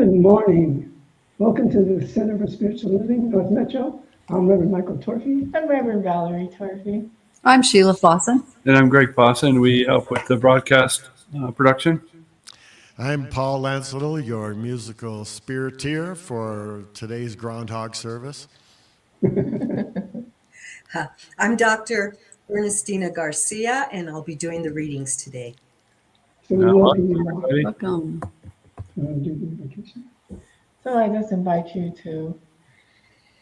Good morning. Welcome to the Center for Spiritual Living, North Metro. I'm Reverend Michael Torphy. I'm Reverend Valerie Torphy. I'm Sheila Fawson. And I'm Greg Fawson. We help with the broadcast production. I'm Paul Lancelot, your musical spiriteer for today's Groundhog service. I'm Dr. Ernestina Garcia, and I'll be doing the readings today. So we welcome you. Welcome. So I just invite you to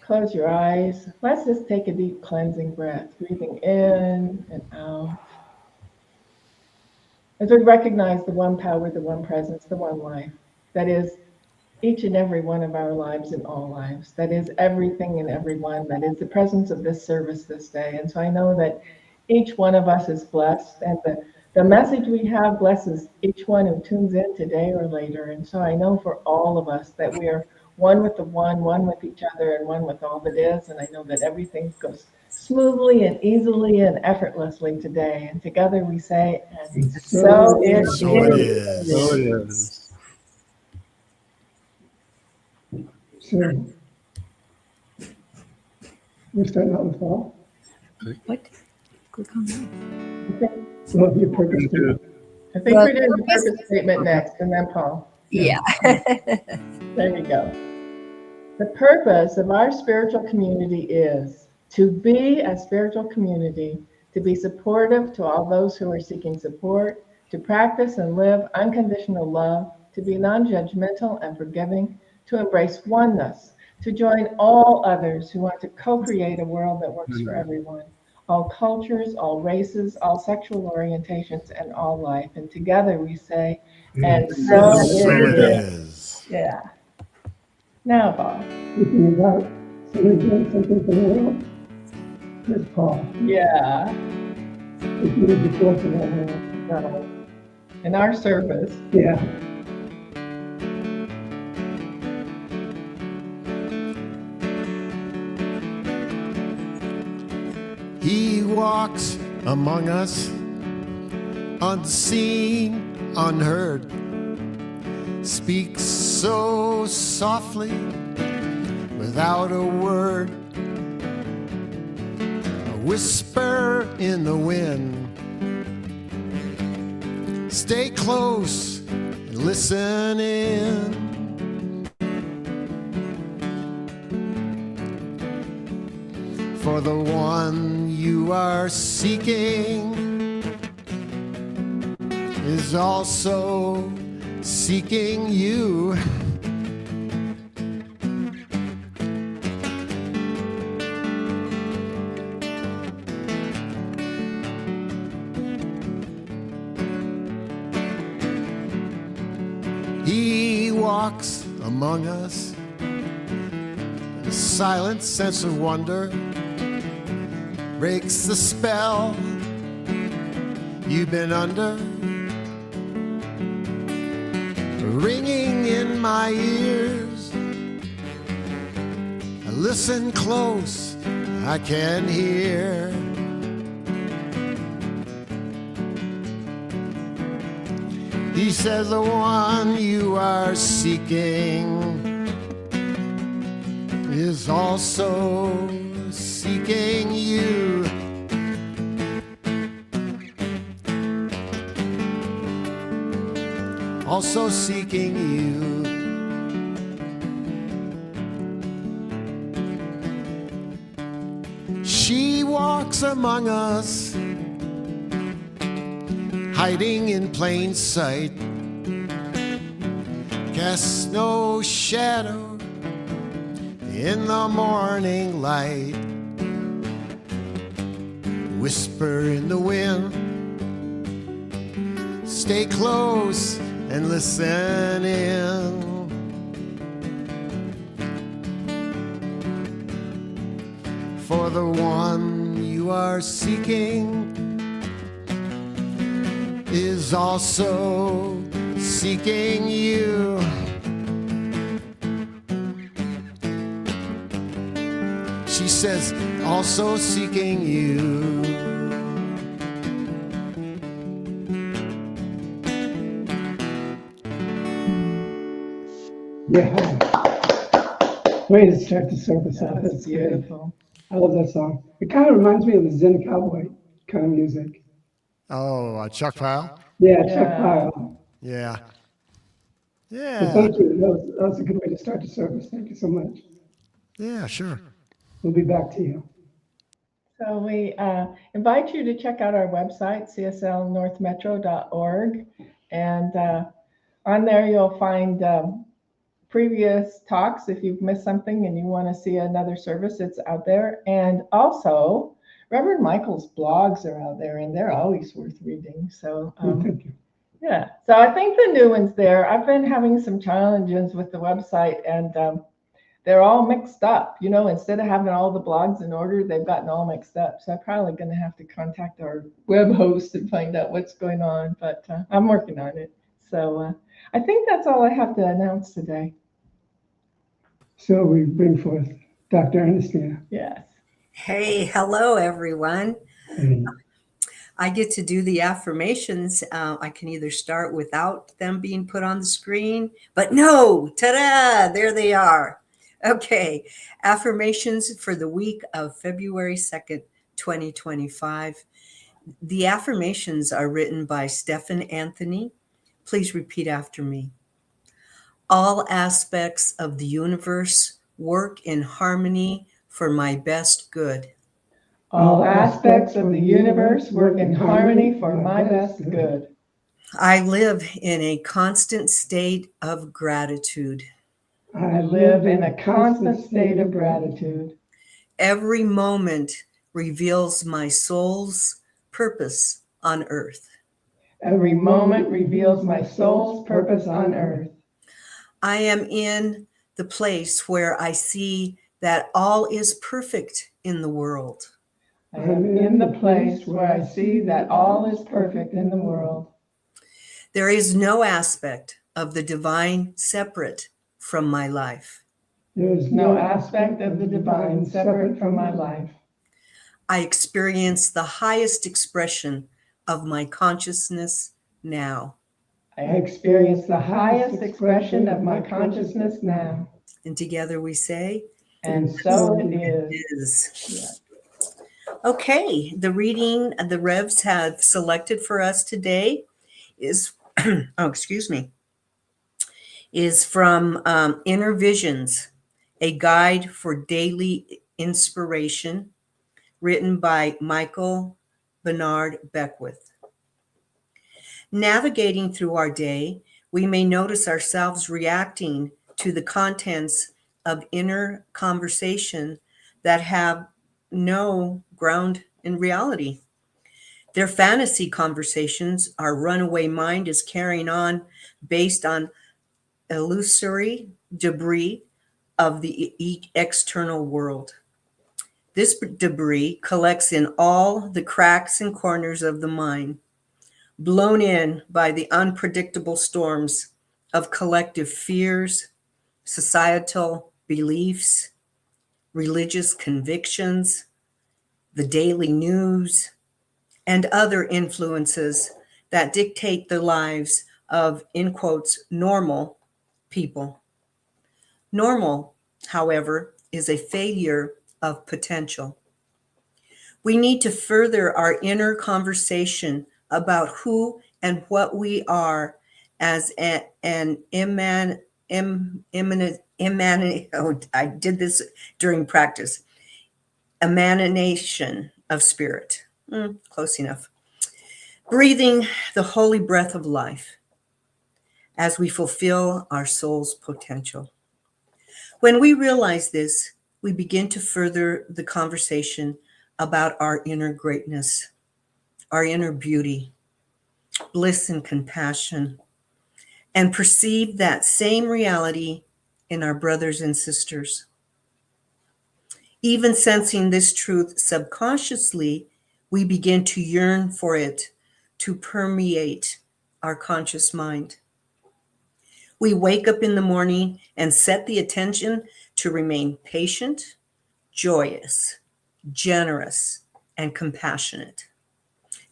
close your eyes. Let's just take a deep cleansing breath, breathing in and out. As we recognize the one power, the one presence, the one life, that is each and every one of our lives in all lives, that is everything and everyone, that is the presence of this service this day. And so I know that each one of us is blessed, and the message we have blesses each one who tunes in today or later. And so I know for all of us that we are one with the one with each other, and one with all that is. And I know that everything goes smoothly and easily and effortlessly today. And together we say, and so it is. So it is. So it is. So we're starting out with Paul. What? Click on that. Love your purpose. I think we're doing the purpose statement next, and then Paul. Yeah. There you go. The purpose of our spiritual community is to be a spiritual community, to be supportive to all those who are seeking support, to practice and live unconditional love, to be non-judgmental and forgiving, to embrace oneness, to join all others who want to co-create a world that works for everyone, all cultures, all races, all sexual orientations, and all life. And together we say, and so it is. Yeah. Now, Paul. Speaking about somebody doing something for the world, here's Paul. Yeah. If you need to go for that world. In our service. Yeah. He walks among us, unseen, unheard, speaks so softly, without a word, a whisper in the wind. Stay close and listen in. For the one you are seeking is also seeking you. He walks among us, a silent sense of wonder breaks the spell you've been under, ringing in my ears. I listen close, I can hear. He says the one you are seeking is also seeking you. Also seeking you. She walks among us, hiding in plain sight, casts no shadow in the morning light. Whisper in the wind, stay close and listen in. For the one you are seeking is also seeking you. She says, also seeking you. Yeah. Way to start the service off. That's That's great. beautiful. I love that song. It kind of reminds me of the Zen Cowboy kind of music. Oh, Chuck Pyle? Yeah, Yeah. Chuck Pyle. Yeah. So Yeah. thank you. That was a good way to start the service. Thank you so much. Yeah, sure. We'll be back to you. So we invite you to check out our website, cslnorthmetro.org. And on there, you'll find previous talks. If you've missed something and you want to see another service, it's out there. And also, Reverend Michael's blogs are out there, and they're always worth reading. So Thank you. yeah, so I think the new one's there. I've been having some challenges with the website, and they're all mixed up. You know, instead of having all the blogs in order, they've gotten all mixed up. So I'm probably going to have to contact our web host and find out what's going on, but I'm working on it. So I think that's all I have to announce today. So we bring forth Dr. Ernestina. Yes. Hey, hello, everyone. And I get to do the affirmations. I can either start without them being put on the screen, but no, ta-da, there they are. Okay, affirmations for the week of February 2nd, 2025. The affirmations are written by Stephen Anthony. Please repeat after me. All aspects of the universe work in harmony for my best good. All aspects of the universe work in harmony for my best good. I live in a constant state of gratitude. I live in a constant state of gratitude. Every moment reveals my soul's purpose on earth. Every moment reveals my soul's purpose on earth. I am in the place where I see that all is perfect in the world. I am in the place where I see that all is perfect in the world. There is no aspect of the divine separate from my life. there is No aspect of the divine separate from my life. I experience the highest expression of my consciousness now. I experience the highest expression of my consciousness now. And together we say, And so it is. is. Okay, the reading the Revs have selected for us today is, is from Inner Visions, a guide for daily inspiration, written by Michael Bernard Beckwith. Navigating through our day, we may notice ourselves reacting to the contents of inner conversation that have no ground in reality. Their fantasy conversations our runaway mind is carrying on based on illusory debris of the external world. This debris collects in all the cracks and corners of the mind, blown in by the unpredictable storms of collective fears, societal beliefs, religious convictions, the daily news, and other influences that dictate the lives of, in quotes, normal people. Normal, however, is a failure of potential. We need to further our inner conversation about who and what we are as I did this during practice, emanation of spirit. Close enough. Breathing the holy breath of life as we fulfill our soul's potential. When we realize this, we begin to further the conversation about our inner greatness, our inner beauty, bliss and compassion, and perceive that same reality in our brothers and sisters. Even sensing this truth subconsciously, we begin to yearn for it to permeate our conscious mind. We wake up in the morning and set the attention to remain patient, joyous, generous, and compassionate.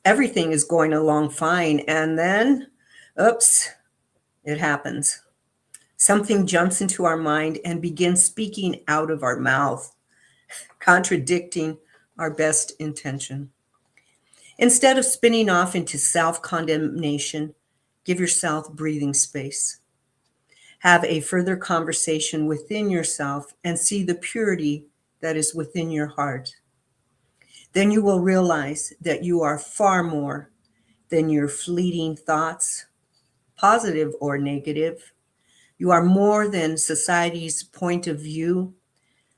Everything is going along fine, and then, oops, it happens. Something jumps into our mind and begins speaking out of our mouth, contradicting our best intention. Instead of spinning off into self-condemnation, give yourself breathing space. Have a further conversation within yourself and see the purity that is within your heart. Then you will realize that you are far more than your fleeting thoughts, positive or negative. You are more than society's point of view.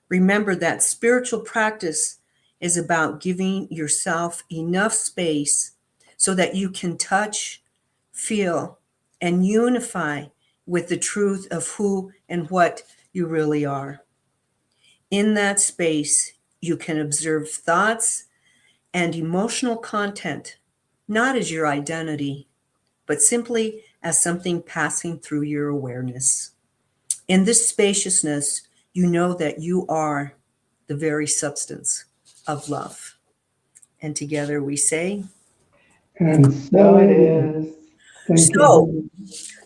Remember that spiritual practice is about giving yourself enough space so that you can touch, feel, and unify with the truth of who and what you really are. In that space, you can observe thoughts and emotional content, not as your identity, but simply as something passing through your awareness. In this spaciousness, you know that you are the very substance of love. And together we say, And So it is. Thank So- you.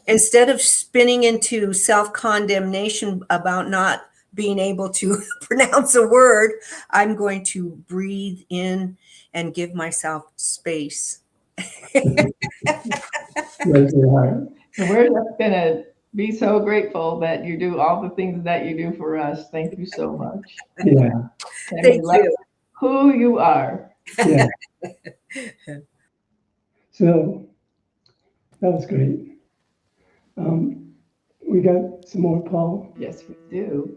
instead of spinning into self-condemnation about not being able to pronounce a word, I'm going to breathe in and give myself space. Bless your heart. And we're just gonna be so grateful that you do all the things that you do for us. Thank you so much. Yeah, And Thank we love you. who you are. yeah. So that was great. We got some more, Paul. Yes, we do.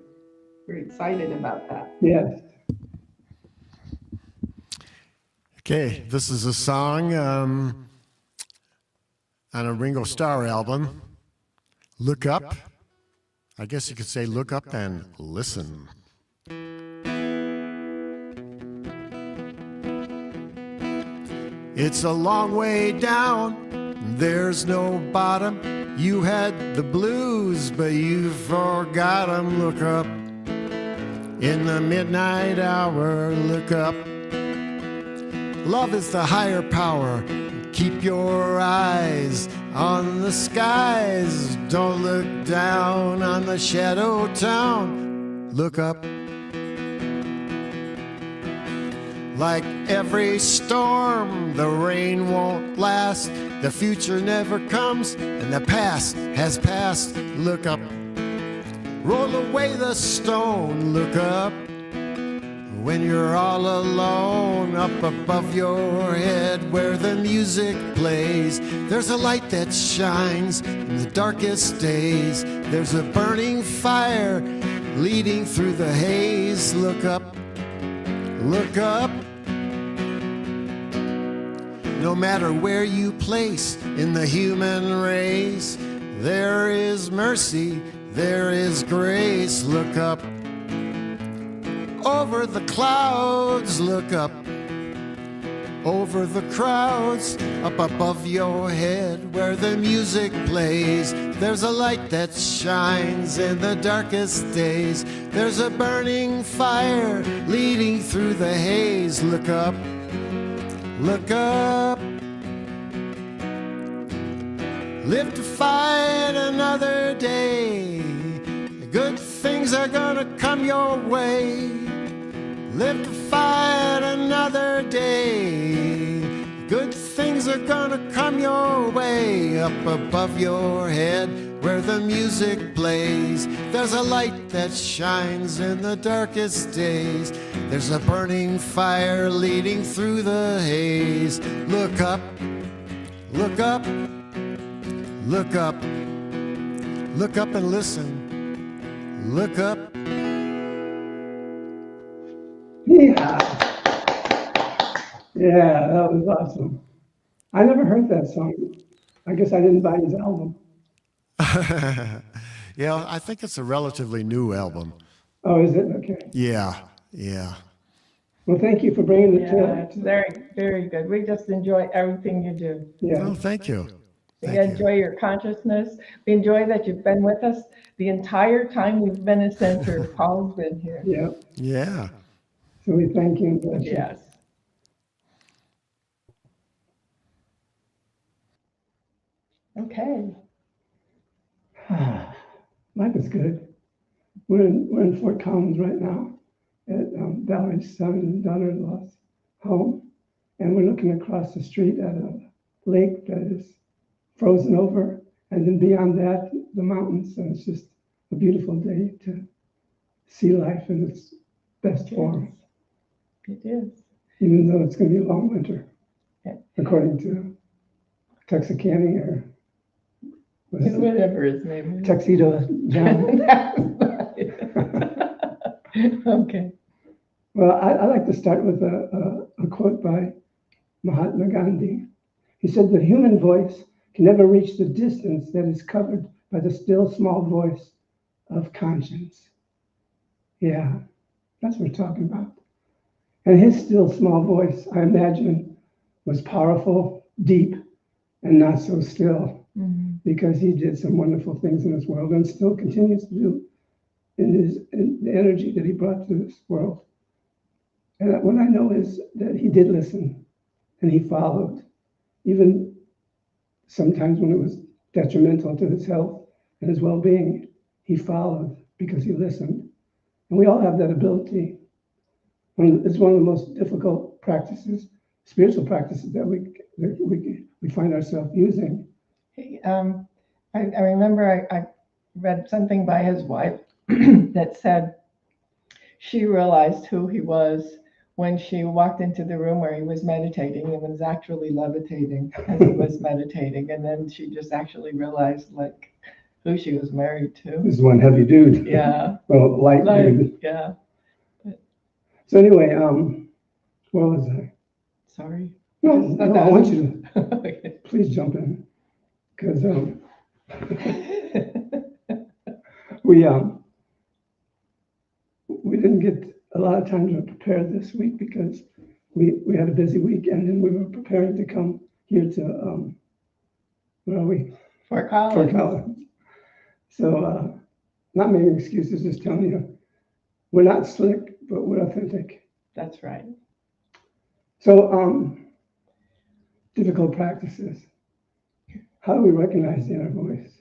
We're excited about that. Yes. Okay, this is a song on a Ringo Starr album. Look Up. I guess you could say look up and listen. It's a long way down, there's no bottom. You had the blues, but you forgot 'em. Look up in the midnight hour, look up. Love is the higher power. Keep your eyes on the skies. Don't look down on the shadow town. Look up. Like every storm, the rain won't last. The future never comes, and the past has passed. Look up. Roll away the stone. Look up. When you're all alone, up above your head where the music plays, there's a light that shines in the darkest days. There's a burning fire leading through the haze. Look up, look up. No matter where you place in the human race, there is mercy, there is grace. Look up. Over the clouds, look up. Over the crowds, up above your head where the music plays, there's a light that shines in the darkest days. There's a burning fire leading through the haze. Look up, look up. Live to fight another day. Good things are gonna come your way. Live to fight another day. Good things are gonna come your way. Up above your head where the music plays, there's a light that shines in the darkest days. There's a burning fire leading through the haze. Look up, look up, look up. Look up and listen. Look up. Yeah. Yeah, that was awesome. I never heard that song. I guess I didn't buy his album. Yeah, I think it's a relatively new album. Oh, is it? Okay. Yeah, yeah. Well, thank you for bringing it Yeah, to. it's very, very good. We just enjoy everything you do. Yeah. Oh, thank you. We Thank you. enjoy your consciousness. We enjoy that you've been with us the entire time we've been in center. Paul's been here. Yeah. Yeah. So we thank you and bless you. Yes. Okay. Life is good. We're in Fort Collins right now at Valerie's son and daughter-in-law's home. And we're looking across the street at a lake that is frozen over. And then beyond that, the mountains. And it's just a beautiful day to see life in its best form, It is. even though it's going to be a long winter, Yeah. according to Texarkana or what is it? Whatever his name is. Tuxedo John. That's not it. Okay. Well, I like to start with a quote by Mahatma Gandhi. He said, "The human voice can never reach the distance that is covered by the still small voice of conscience." Yeah, that's what we're talking about. And his still small voice, I imagine, was powerful, deep, and not so still, because he did some wonderful things in this world and still continues to do in the energy that he brought to this world. And what I know is that he did listen and he followed, even sometimes when it was detrimental to his health and his well-being. He followed because he listened. And we all have that ability. And it's one of the most difficult practices, spiritual practices that we find ourselves using. I remember I read something by his wife that said she realized who he was when she walked into the room where he was meditating and was actually levitating as he was meditating. And then she just actually realized like who she was married to. This is one heavy dude. Yeah. Well, light dude. Yeah. So anyway, where was I? Sorry. No, I want you to Okay. please jump in, because we didn't get a lot of time to prepare this week because we had a busy weekend and we were preparing to come here to where are we? Fort Collins. Fort Collins. So not making excuses, just telling you we're not slick, but we're authentic. That's right. So difficult practices. How do we recognize the inner voice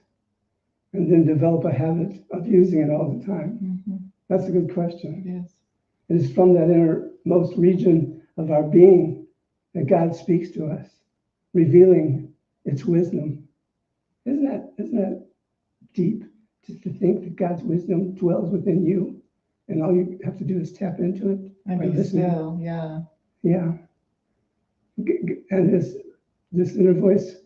and then develop a habit of using it all the time? That's a good question. Yes. It is from that innermost region of our being that God speaks to us, revealing its wisdom. Isn't that deep to think that God's wisdom dwells within you and all you have to do is tap into it And by be listening? still. Yeah. Yeah. And this inner voice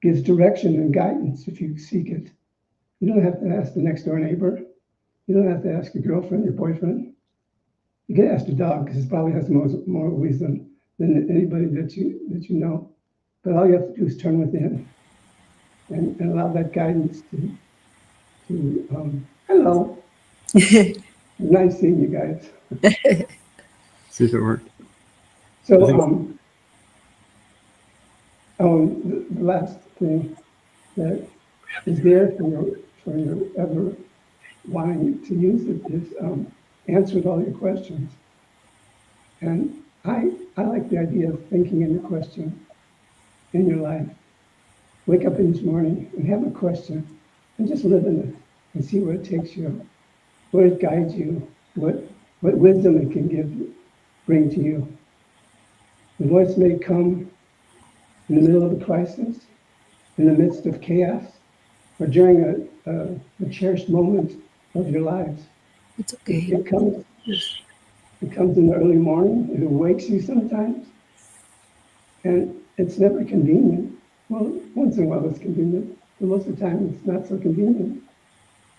gives direction and guidance if you seek it. You don't have to ask the next door neighbor. You don't have to ask your girlfriend, your boyfriend. You can ask the dog because it probably has more wisdom than anybody that you know. But all you have to do is turn within and allow that guidance to hello. Nice seeing you guys. See if it worked. So, I think- the last thing that is there for your ever wanting to use it is answered all your questions. And I like the idea of thinking in the question in your life. Wake up each morning and have a question and just live in it and see where it takes you, where it guides you, what wisdom it can bring to you. The voice may come in the middle of a crisis, in the midst of chaos, or during a cherished moment of your lives. It's okay. It comes in the early morning. It awakes you sometimes, and it's never convenient. Well, once in a while it's convenient, but most of the time it's not so convenient.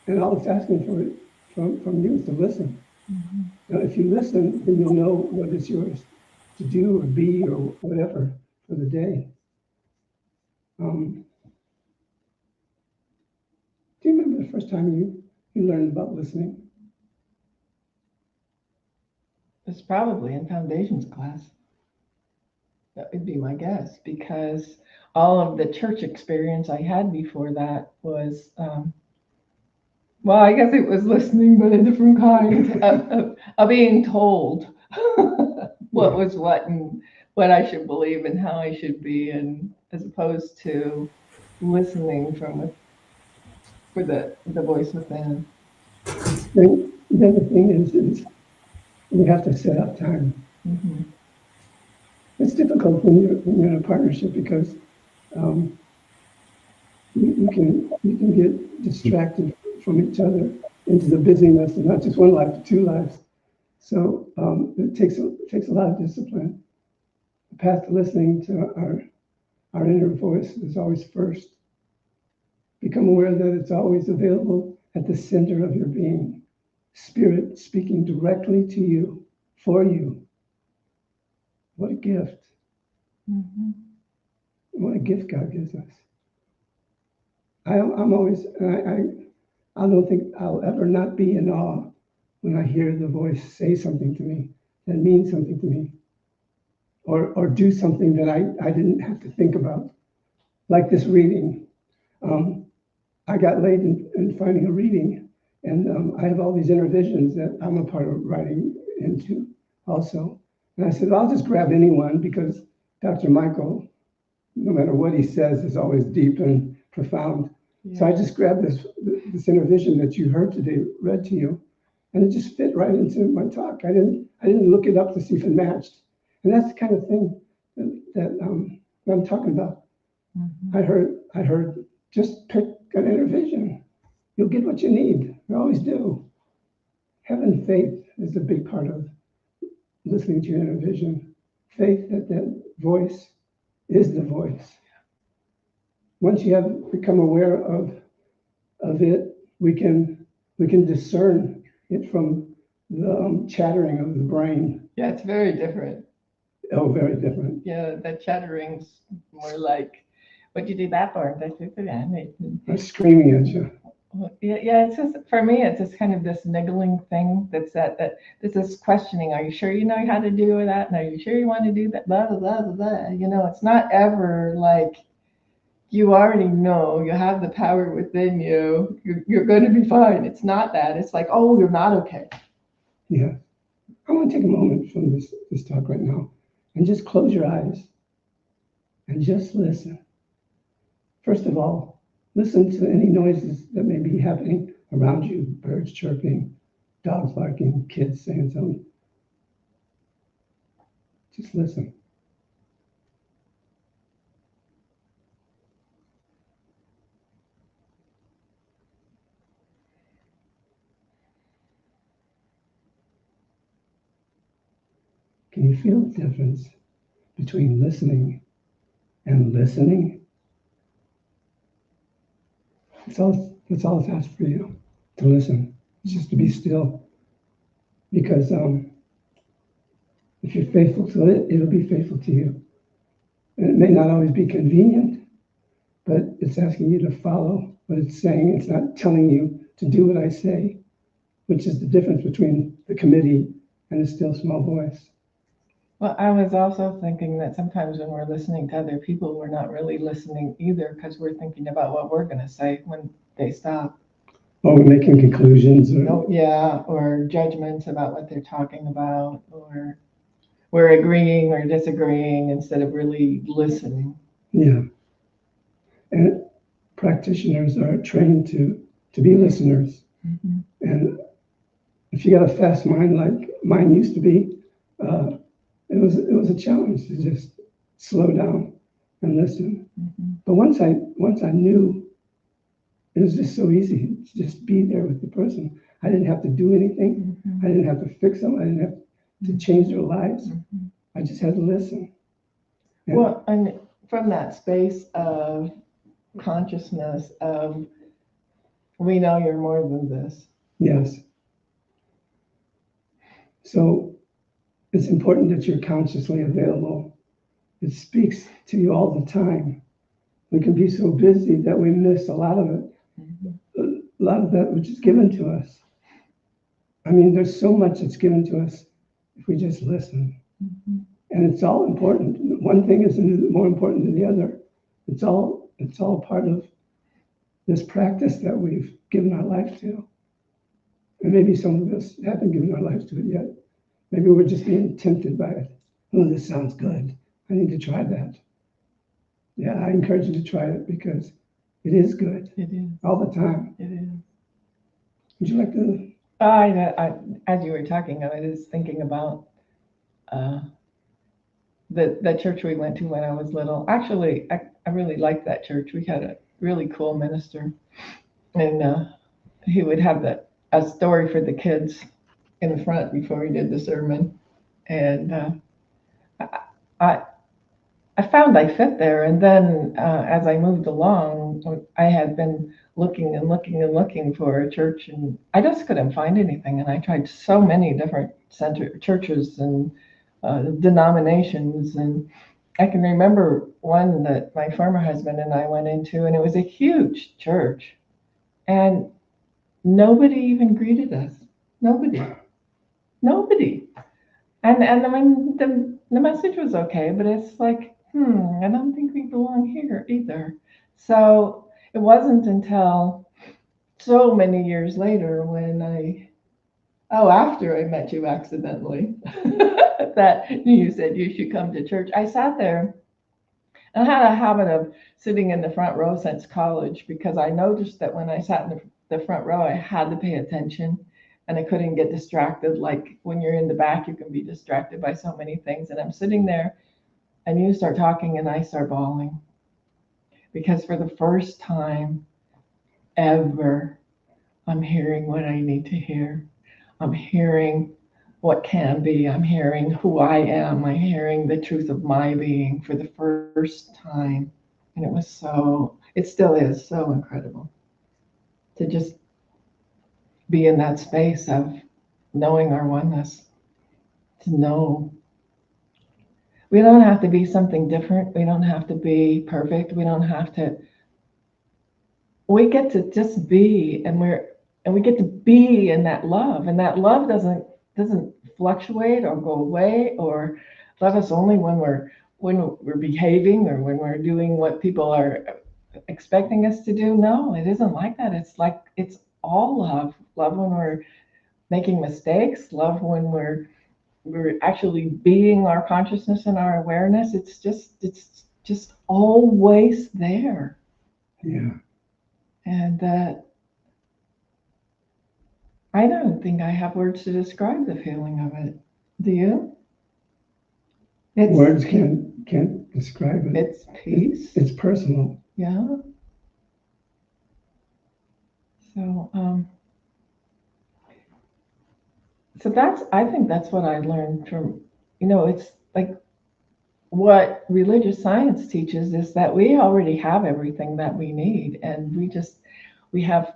And all it's asking from you is to listen. Now, if you listen, then you'll know what is yours to do or be or whatever for the day. Do you remember the first time you learned about listening? It's probably in foundations class. That would be my guess, because all of the church experience I had before that was, well, I guess it was listening, but a different kind of being told what was what and what I should believe and how I should be, and as opposed to listening from for the voice within. Then the other thing is we have to set up time. Mhm. It's difficult when you're in a partnership because you can get distracted from each other into the busyness of not just one life, but two lives. So it takes a lot of discipline. The path to listening to our inner voice is always first. Become aware that it's always available at the center of your being. Spirit speaking directly to you, for you. What a gift. Mhm. What a gift God gives us. I'm always, I don't think I'll ever not be in awe when I hear the voice say something to me that means something to me, or do something that I didn't have to think about, like this reading. I got late in finding a reading, and I have all these inner visions that I'm a part of writing into also. And I said, well, I'll just grab anyone because Dr. Michael, no matter what he says, is always deep and profound. Yeah. So I just grabbed this inner vision that you heard today read to you, and it just fit right into my talk. I didn't look it up to see if it matched, and that's the kind of thing that I'm talking about. Mhm. I heard just pick an inner vision. You'll get what you need. You always do. Having faith is a big part of listening to your inner vision. Faith that voice is the voice. Once you have become aware of it, we can discern it from the chattering of the brain. Yeah, it's very different. Oh, very different. Yeah, the chattering's more like, what'd you do that for? I'm screaming at you. Yeah, it's just, for me, it's just kind of this niggling thing that's this questioning. Are you sure you know how to do that? And are you sure you want to do that? Blah, blah, blah, blah, blah. You know, it's not ever like, you already know you have the power within you. You're going to be fine. It's not that. It's like, oh, you're not okay. Yeah. I want to take a moment from this talk right now and just close your eyes and just listen. First of all, listen to any noises that may be happening around you, birds chirping, dogs barking, kids saying something. Just listen. Can you feel the difference between listening and listening? That's all it's asked for you, to listen. It's just to be still. Because if you're faithful to it, it'll be faithful to you. And it may not always be convenient, but it's asking you to follow what it's saying. It's not telling you to do what I say, which is the difference between the committee and the still small voice. Well, I was also thinking that sometimes when we're listening to other people, we're not really listening either because we're thinking about what we're going to say when they stop. Or we're making conclusions. Or judgments about what they're talking about, or we're agreeing or disagreeing instead of really listening. Yeah. And practitioners are trained to be listeners. Mm-hmm. And if you got a fast mind like mine used to be, it was a challenge to just slow down and listen. Mm-hmm. But once I knew, it was just so easy to just be there with the person. I didn't have to do anything. Mm-hmm. I didn't have to fix them. I didn't have to change their lives. Mm-hmm. I just had to listen. And Well, and from that space of consciousness of, we know you're more than this. yes. So it's important that you're consciously available. It speaks to you all the time. We can be so busy that we miss a lot of it. Mm-hmm. A lot of that which is given to us. I mean, there's so much that's given to us if we just listen. Mm-hmm. And it's all important. One thing isn't more important than the other. It's all part of this practice that we've given our life to. And maybe some of us haven't given our lives to it yet. Maybe we're just being tempted by it. Oh, this sounds good. I need to try that. Yeah, I encourage you to try it because It is good It is. all the time. It is. Would you like to? As you were talking, I was thinking about the church we went to when I was little. Actually, I really liked that church. We had a really cool minister, and he would have a story for the kids in the front before he did the sermon, and I I found I fit there. And then as I moved along, I had been looking and looking and looking for a church, and I just couldn't find anything. And I tried so many different churches and denominations. And I can remember one that my former husband and I went into, and it was a huge church. And nobody even greeted us. Nobody. Nobody. And I mean, the message was okay, but it's like, I don't think we belong here either. So it wasn't until so many years later when after I met you accidentally, that you said you should come to church. I sat there and I had a habit of sitting in the front row since college, because I noticed that when I sat in the front row, I had to pay attention. And I couldn't get distracted. Like when you're in the back, you can be distracted by so many things. And I'm sitting there and you start talking and I start bawling. Because for the first time ever, I'm hearing what I need to hear. I'm hearing what can be. I'm hearing who I am. I'm hearing the truth of my being for the first time. And it still is so incredible to just be in that space of knowing our oneness, to know we don't have to be something different. We don't have to be perfect. We get to just be, and we get to be in that love, and that love doesn't fluctuate or go away or love us only when we're behaving or when we're doing what people are expecting us to do. No, it isn't like that. It's all love. Love when we're making mistakes. Love when we're actually being our consciousness and our awareness. It's just always there. Yeah. And I don't think I have words to describe the feeling of it. Do you? Words can't describe it. It's peace. It's personal. Yeah. So I think that's what I learned from, it's like what religious science teaches is that we already have everything that we need, and we have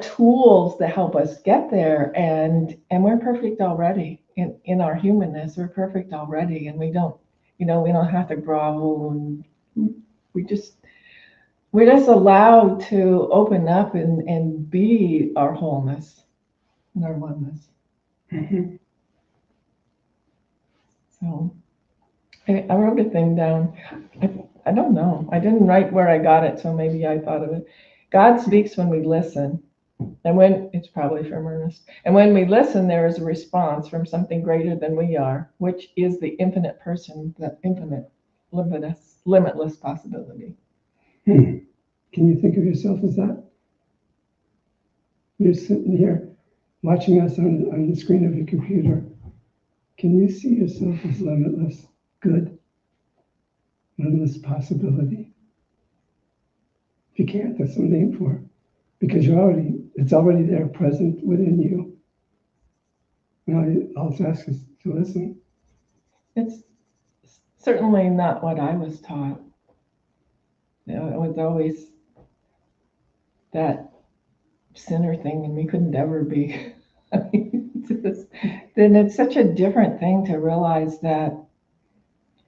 tools that help us get there, and we're perfect already in our humanness. We're perfect already, and we don't have to grovel, and we're just allowed to open up and be our wholeness and our oneness. Mm-hmm. So I wrote a thing down. I don't know. I didn't write where I got it, so maybe I thought of it. God speaks when we listen. And it's probably from Ernest. And when we listen, there is a response from something greater than we are, which is the infinite person, the infinite, limitless possibility. Can you think of yourself as that? You're sitting here watching us on the screen of your computer. Can you see yourself as limitless good, limitless possibility? If you can't, that's some name for it, because it's already there, present within you. Now, I'll just ask us to listen. It's certainly not what I was taught. It was always that sinner thing, and we couldn't ever be. Then it's such a different thing to realize that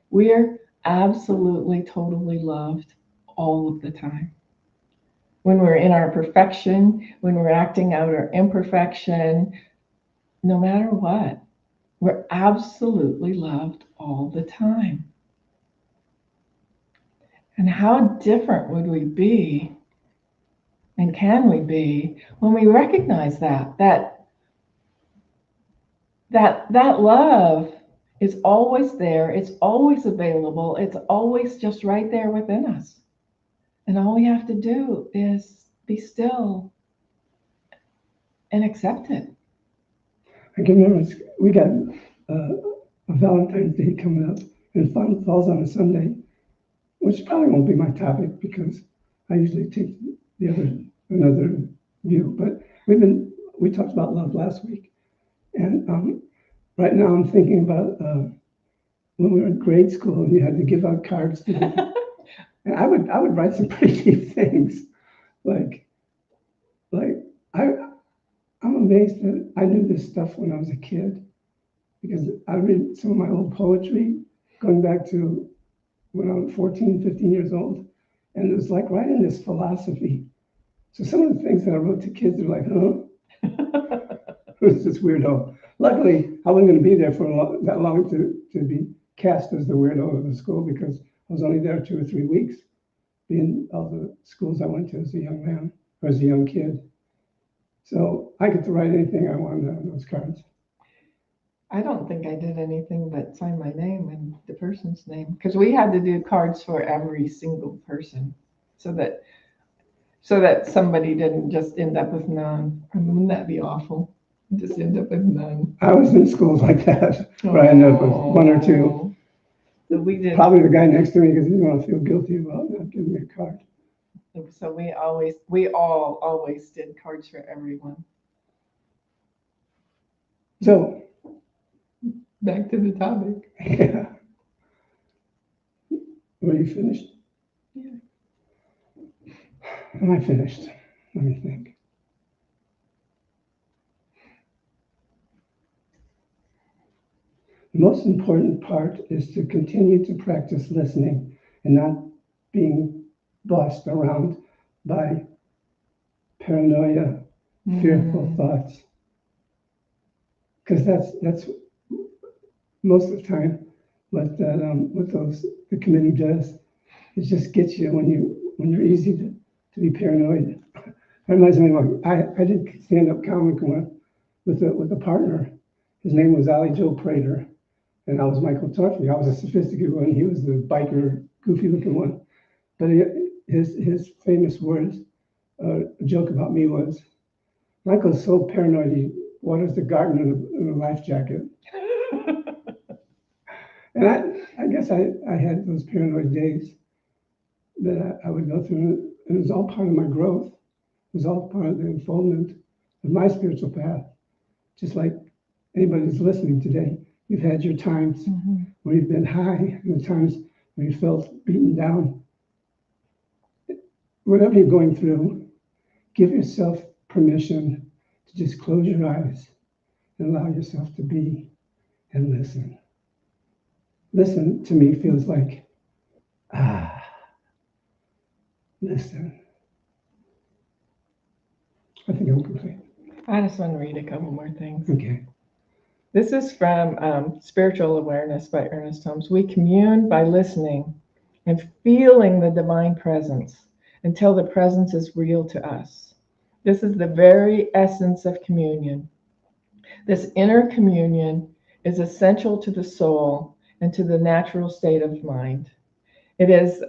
we're absolutely, totally loved all of the time. When we're in our perfection, when we're acting out our imperfection, no matter what, we're absolutely loved all the time. And how different would we be, and can we be, when we recognize that love is always there, it's always available, it's always just right there within us. And all we have to do is be still and accept it. I can remember we got a Valentine's Day coming up, and it falls on a Sunday, which probably won't be my topic because I usually take another view. But we talked about love last week, and right now I'm thinking about when we were in grade school and you had to give out cards to them. And I would write some pretty deep things, like I'm amazed that I knew this stuff when I was a kid, because I read some of my old poetry going back to when I was 14, 15 years old, and it was like writing this philosophy. So some of the things that I wrote to kids are like, huh? It was just weirdo. Luckily, I wasn't going to be there for that long to be cast as the weirdo of the school, because I was only there 2 or 3 weeks, being all the schools I went to as a young man, or as a young kid. So I get to write anything I wanted on those cards. I don't think I did anything but sign my name and the person's name, because we had to do cards for every single person, so that somebody didn't just end up with none. I mean, wouldn't that be awful? Just end up with none. I was in schools like that, where I ended up with 1 or 2. So we did. Probably the guy next to me, because he didn't want to feel guilty about not giving me a card. So we all always did cards for everyone. So, Back to the topic. yeah. Were you finished? Yeah. Am I finished? Let me think. The most important part is to continue to practice listening and not being bossed around by paranoia, fearful thoughts. Because that's most of the time what the committee does. It just gets you when you're easy to be paranoid. That reminds me of I did stand-up comic with a partner. His name was Ali Joe Prater, and I was Michael Torfey. I was a sophisticated one. He was the biker, goofy-looking one. But his famous words, a joke about me was, Michael's so paranoid he waters the garden in a life jacket. And I guess I had those paranoid days that I would go through, and it was all part of my growth. It was all part of the unfoldment of my spiritual path. Just like anybody who's listening today, you've had your times where you've been high, and the times where you felt beaten down. Whatever you're going through, give yourself permission to just close your eyes and allow yourself to be and listen. Listen to me feels like, listen. I think I'm complete. I just want to read a couple more things. Okay. This is from Spiritual Awareness by Ernest Holmes. We commune by listening and feeling the divine presence until the presence is real to us. This is the very essence of communion. This inner communion is essential to the soul and to the natural state of mind. It is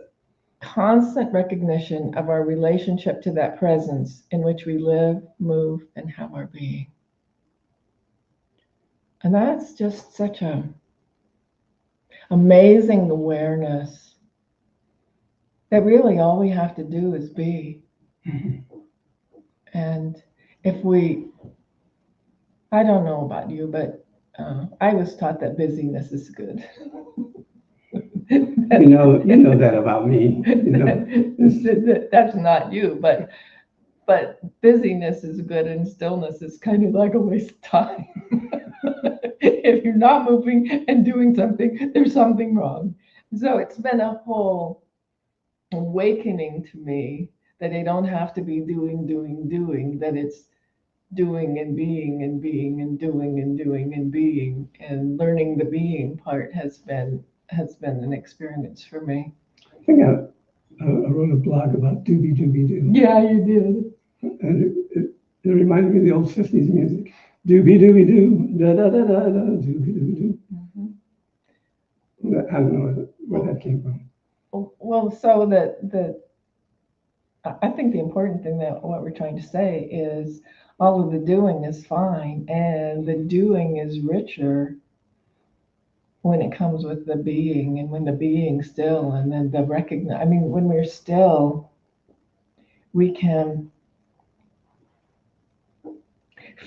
constant recognition of our relationship to that presence in which we live, move, and have our being. And that's just such a amazing awareness that really all we have to do is be. And if I don't know about you, but I was taught that busyness is good. You know that about me. That's not you, but busyness is good and stillness is kind of like a waste of time. If you're not moving and doing something, there's something wrong. So it's been a whole awakening to me that I don't have to be doing, that it's doing and being and being and doing and doing and being, and learning the being part has been an experience for me. I think I wrote a blog about doobie doobie doo. Yeah, you did. And it reminded me of the old 50s music. Doobie doobie doo, da da da da da, doobie doobie doo. I don't know where that came from. Well, so that I think the important thing that what we're trying to say is all of the doing is fine, and the doing is richer when it comes with the being, and when the being still, and then the recognize. I mean, when we're still, we can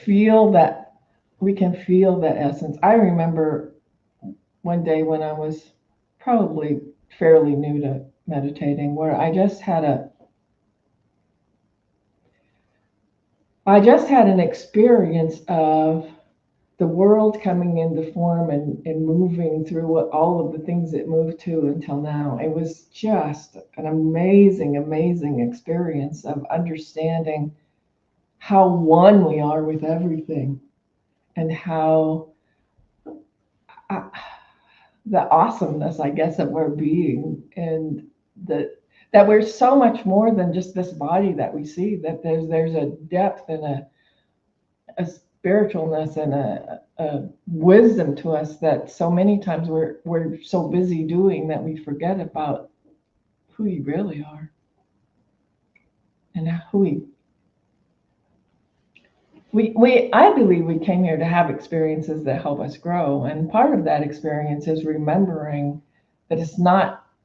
feel that. We can feel that essence. I remember one day when I was probably fairly new to meditating, where I just had an experience of the world coming into form and moving through all of the things it moved to until now. It was just an amazing, amazing experience of understanding how one we are with everything, and how the awesomeness, I guess, of our being, and that we're so much more than just this body that we see, that there's a depth and a spiritualness and a wisdom to us that so many times we're so busy doing that we forget about who we really are, and who I believe we came here to have experiences that help us grow. And part of that experience is remembering that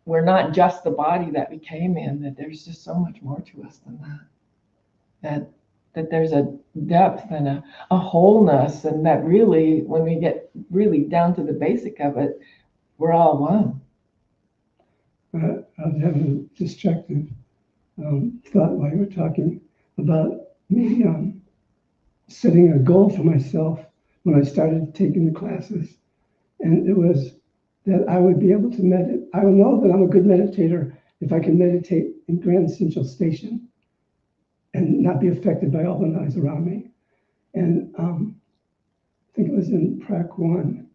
we're not just the body that we came in, that there's just so much more to us than that. That there's a depth and a wholeness, and that really, when we get really down to the basic of it, we're all one. I was having a distracted thought while you were talking about me setting a goal for myself when I started taking the classes. And it was that I would be able to meditate. I will know that I'm a good meditator if I can meditate in Grand Central Station and not be affected by all the noise around me. And I think it was in Prac 1,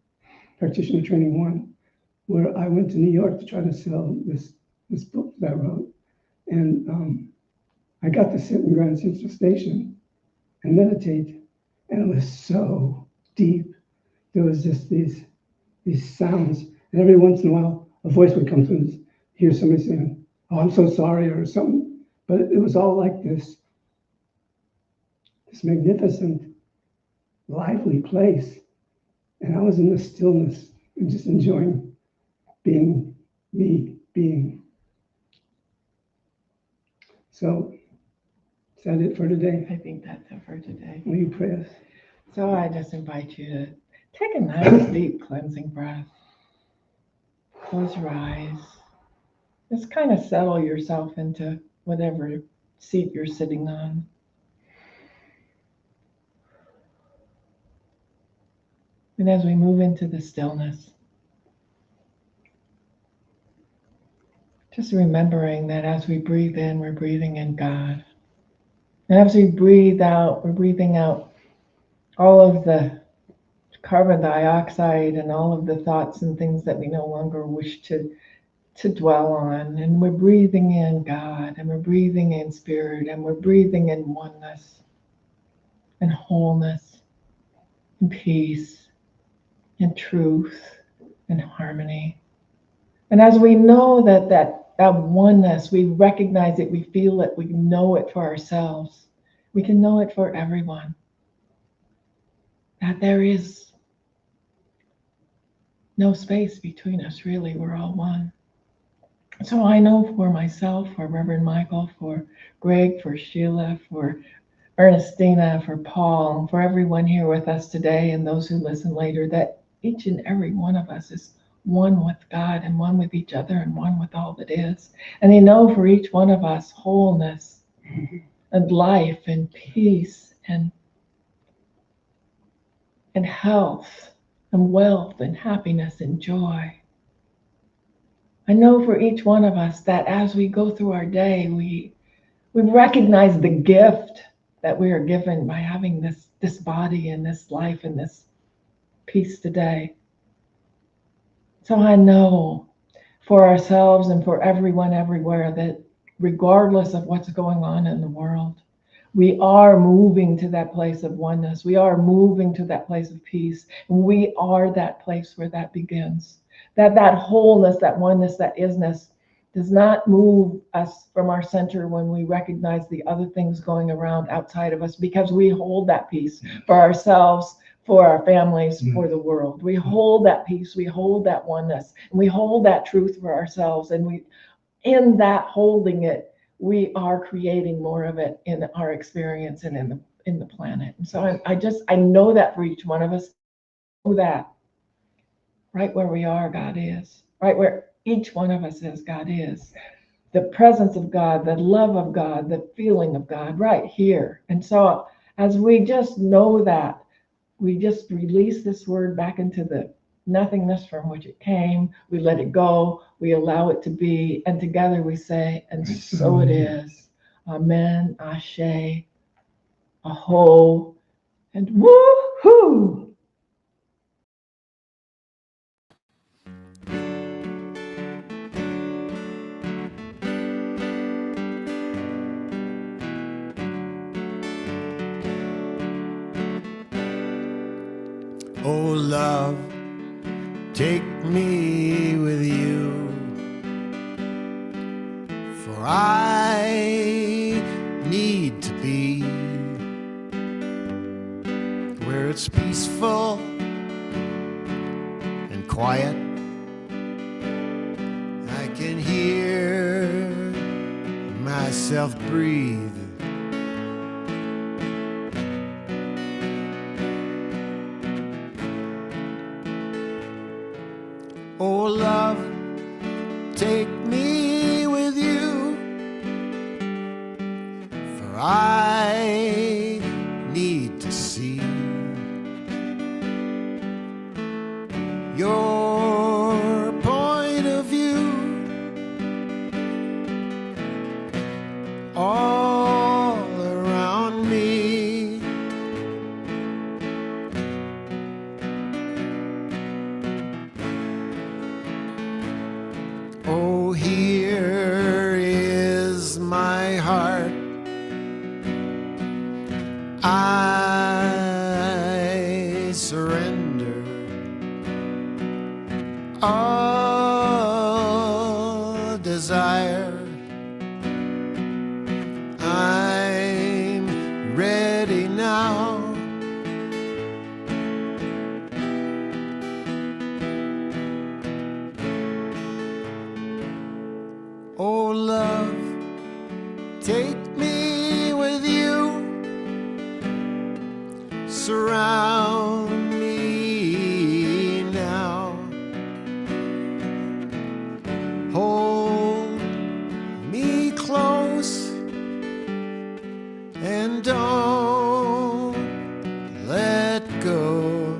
Practitioner Training 1, where I went to New York to try to sell this book that I wrote. And I got to sit in Grand Central Station and meditate, and it was so deep. There was just these sounds, and every once in a while a voice would come through and hear somebody saying, "Oh, I'm so sorry," or something. But it was all like this magnificent, lively place, and I was in the stillness and just enjoying being me, being. So, is that it for today? I think that's it for today. Will you pray us? So I just invite you to take a nice deep cleansing breath. Close your eyes. Just kind of settle yourself into whatever seat you're sitting on. And as we move into the stillness, just remembering that as we breathe in, we're breathing in God. And as we breathe out, we're breathing out all of the carbon dioxide and all of the thoughts and things that we no longer wish to dwell on. And we're breathing in God, and we're breathing in spirit, and we're breathing in oneness and wholeness and peace and truth and harmony. And as we know that oneness, we recognize it, we feel it, we know it for ourselves, we can know it for everyone. That there is no space between us, really. We're all one. So I know for myself, for Reverend Michael, for Greg, for Sheila, for Ernestina, for Paul, for everyone here with us today and those who listen later, that each and every one of us is one with God and one with each other and one with all that is. And they know for each one of us wholeness and life and peace and health and wealth and happiness and joy. I know for each one of us that as we go through our day, we recognize the gift that we are given by having this body and this life and this peace today. So I know for ourselves and for everyone everywhere that regardless of what's going on in the world, we are moving to that place of oneness. We are moving to that place of peace. And we are that place where that begins. That wholeness, that oneness, that isness does not move us from our center when we recognize the other things going around outside of us, because we hold that peace for ourselves, for our families, for the world. We hold that peace, we hold that oneness, and we hold that truth for ourselves. And we, in that holding it, we are creating more of it in our experience and in the planet. And so I know that for each one of us, know that right where we are, God is. Right where each one of us is, God is. The presence of God, the love of God, the feeling of God right here. And so as we just know that, we just release this word back into the nothingness from which it came. We let it go. We allow it to be. And together we say, and so it is. Amen, Ashe, Aho, and woo-hoo. Oh, love, take me with you, for I need to be where it's peaceful and quiet. I can hear myself breathe. Oh, love, take me with you, for I need to see your point of view all around me. Oh, here is my heart. I surrender all desire. I'm ready now. Oh, love, take me with you, surround me now, hold me close and don't let go.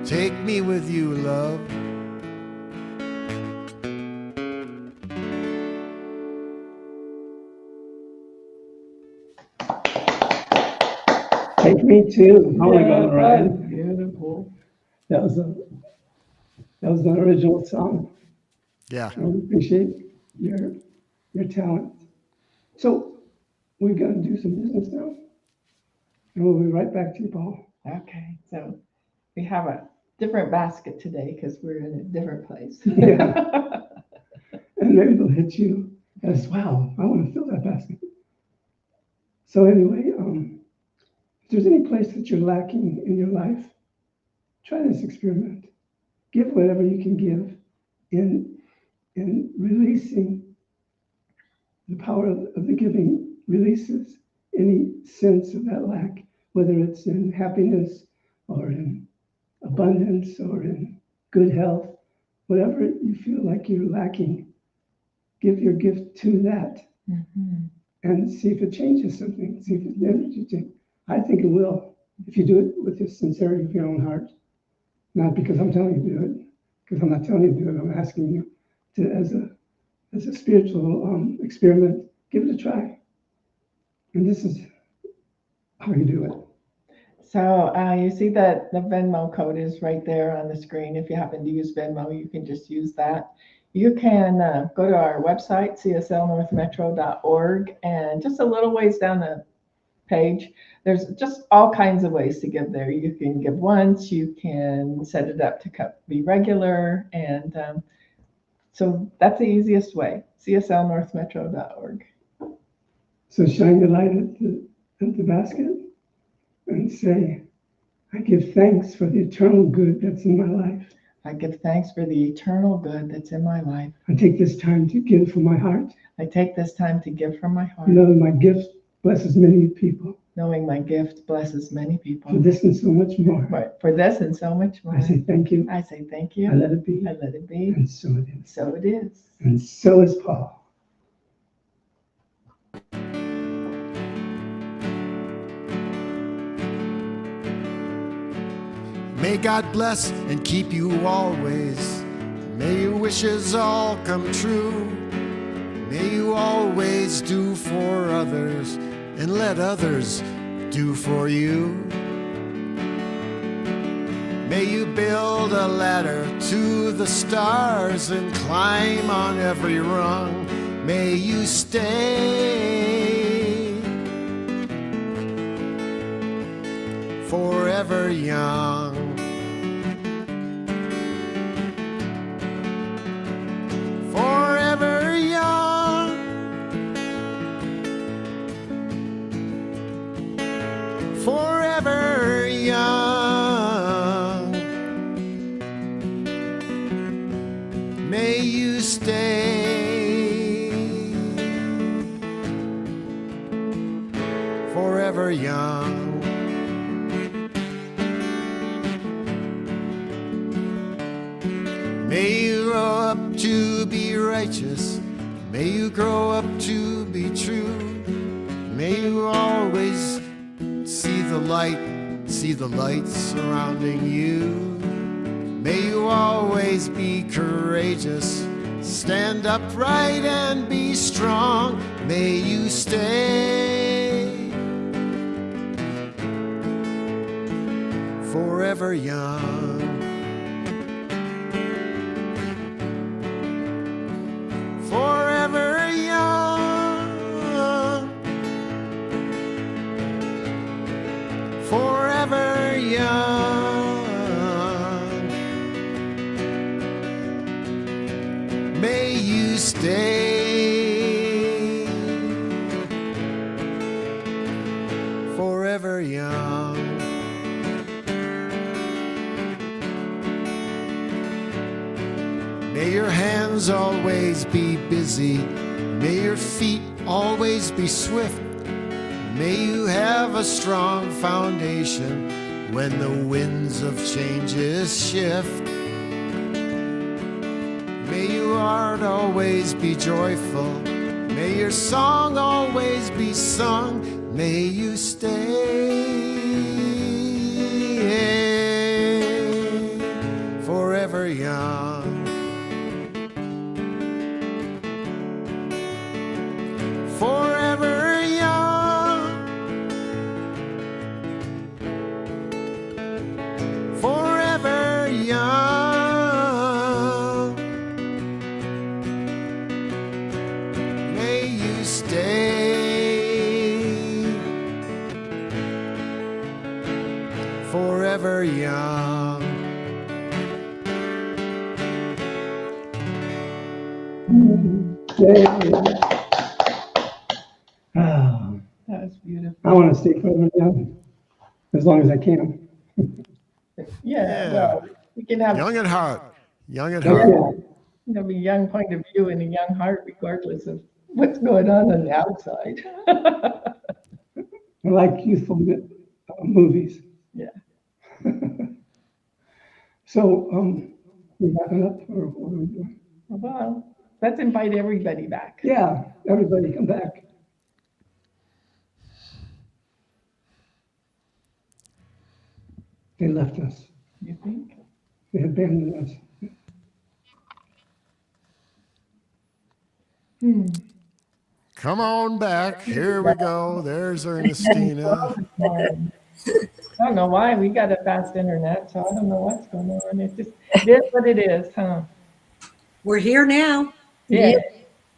Take me with you, love. Take me too. Oh my God, Ryan. Beautiful. That was an original song. Yeah. I really appreciate your talent. So we're going to do some business now, and we'll be right back to you, Paul. Okay, so we have a different basket today because we're in a different place. Yeah. And maybe they'll hit you as, wow, I want to fill that basket. So anyway, if there's any place that you're lacking in your life, try this experiment. Give whatever you can give in releasing the power of the giving releases any sense of that lack, whether it's in happiness or in abundance or in good health, whatever you feel like you're lacking, give your gift to that. Mhm. And see if it changes something, see if it's an energy change. I think it will, if you do it with the sincerity of your own heart. Not because I'm telling you to do it, because I'm not telling you to do it. I'm asking you to, as a spiritual experiment, give it a try. And this is how you do it. So you see that the Venmo code is right there on the screen. If you happen to use Venmo, you can just use that. You can go to our website, cslnorthmetro.org, and just a little ways down the page. There's just all kinds of ways to give there. You can give once, you can set it up to be regular, and so that's the easiest way, cslnorthmetro.org. So shine your light at the basket and say, I give thanks for the eternal good that's in my life. I give thanks for the eternal good that's in my life. I take this time to give from my heart, I take this time to give from my heart, knowing my gift blesses many people. knowing my gift blesses many people. For this and so much more. Right. For this and so much more. I say thank you. I say thank I you. let it be. I let it be. And so it is. So it is. And so is Paul. May God bless and keep you always. May your wishes all come true. May you always do for others and let others do for you. May you build a ladder to the stars and climb on every rung. May you stay forever young. Forever young. Forever young. May you stay forever young. May you grow up to be righteous. May you grow up to be true. May you always see the light surrounding you. May you always be courageous. Stand upright and be strong. May you stay forever young. Forever young. Forever young. May you stay forever young. May your hands always be busy. May your feet always be swift. May you have a strong foundation when the winds of changes shift. May your heart always be joyful. May your song always be sung. May you stay forever young. Forever young. Forever young. May you stay forever young. Yay. Ah, That was beautiful. I want to stay forever young, as long as I can. Yeah, well, we can have Young at heart. Young at That's heart. it. a young point of view and a young heart regardless of what's going on the outside. I like youthful movies. Yeah. So, we wrapping up, or what are we doing? Well, let's invite everybody back. Yeah, everybody come back. They left us. You think? They abandoned us. Come on back. Here we go. There's Ernestina. I don't know why. We got a fast internet, so I don't know what's going on. It is what it is, huh? We're here now. Yeah.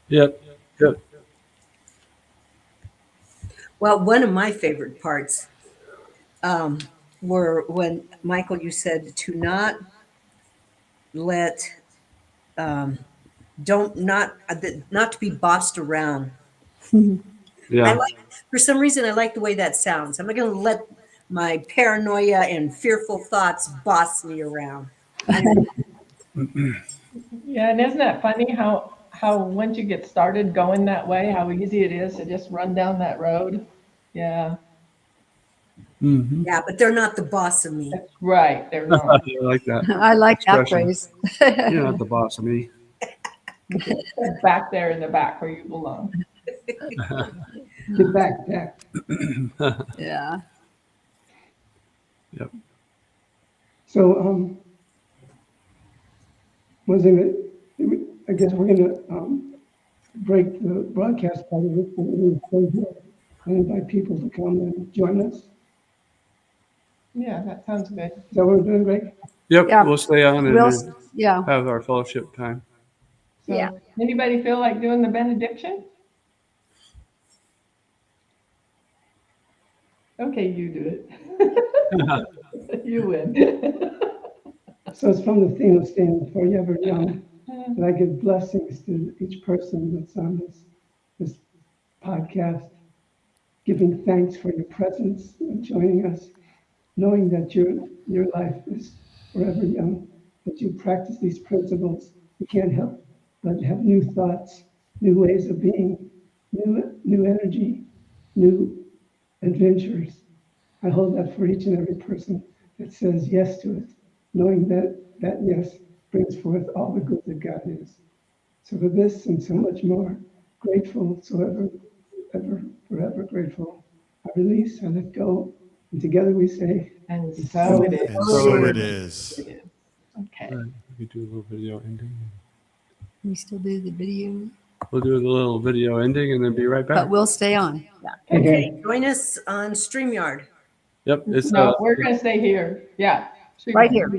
Yep. Yep. Well, one of my favorite parts were when Michael, you said to not let, not to be bossed around. I Yeah. like, for some reason, I like the way that sounds. I'm not going to let my paranoia and fearful thoughts boss me around. Yeah, and isn't that funny how once you get started going that way, how easy it is to just run down that road? Yeah, Mm-hmm. Yeah, but they're not the boss of me. that's right. They're not. I like that. I like that Expression. phrase. You're not the boss of me. They're back there in the back where you belong. Get back, Jack. Yeah. Yep. So, wasn't it? I guess we're gonna break the broadcast part of it and invite people to come and join us. Yeah, that sounds good. Is that what we're doing, Greg? Yep. Yeah. We'll stay on and We'll, then yeah. have our fellowship time. So, Yeah. anybody feel like doing the benediction? Okay, you do it. You win. So it's from the theme of staying forever young. And I give blessings to each person that's on this podcast, giving thanks for your presence and joining us, knowing that your life is forever young, that you practice these principles. You can't help but have new thoughts, new ways of being, new energy, new adventures. I hold that for each and every person that says yes to it, knowing that that yes brings forth all the good that God is. So for this and so much more, grateful, so forever grateful. I release, I let go, and together we say, And so it is. And so it is. Okay. We do a little video ending. We still do the video, We'll do a little video ending and then be right but back. we'll stay on. Okay, join us on StreamYard. Yep. It's No, we're gonna stay here. Yeah. Right here.